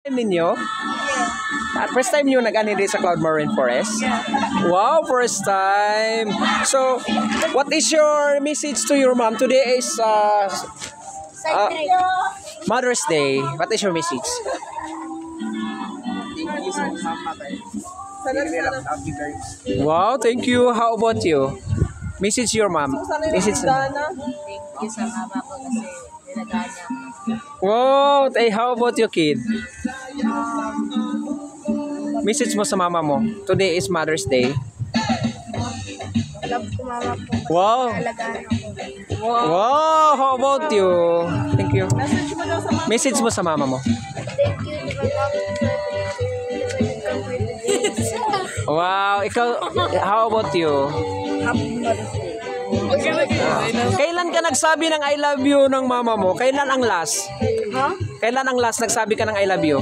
Ninyo? First time nyo nag-ani sa Cloud Marine Forest? Wow, first time. So, what is your message to your mom? Today is Mother's Day. What is your message? Wow, thank you. How about you? Message your mom. Message. Thank you sa mama ko kasi nilagaan niya ako. Wow, how about your kid? Message mo sa mama mo. Today is Mother's Day. Love ko mama ko. Wow. Nilagaan ako. Wow, how about you? Thank you. Message mo sa mama mo. Thank you. Wow, ikaw, how about you? Happy Mother's Day. Kailan ka nagsabi ng I love you ng mama mo? Kailan ang last? Huh? Kailan ang last nagsabi ka ng I love you?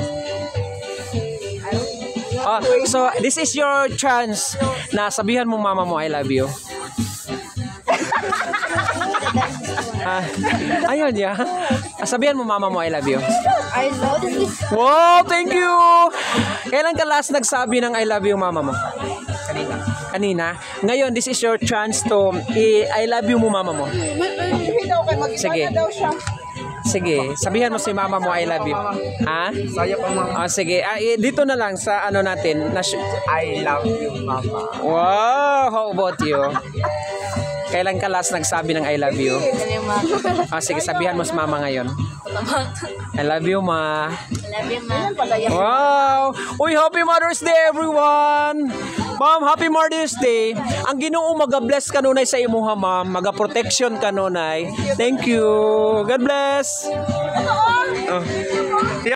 So, this is your chance na sabihan mo mama mo I love you. Ayun ya. Sabihan mo mama mo I love you. I love you. Wow, thank you. Kailan ka last nagsabi ng I love you mama mo? Kanina. Ngayon, this is your chance to I love you mo mama mo. Sige. Sige, sabihan mo si mama mo I love you. Ha? Saya pa mama. Sige, dito na lang sa ano natin. I love you, mama. Wow, how about you? Kailan ka last nagsabi ng I love you? Sige, sabihan mo sa mama ngayon. I love you, ma. I love you, ma. Wow! Uy, happy Mother's Day, everyone! Ma'am, happy Mother's Day. Ang Ginoo maga-bless kanunay sa imuha, ma'am. Maga-protection kanunay. Thank you. God bless.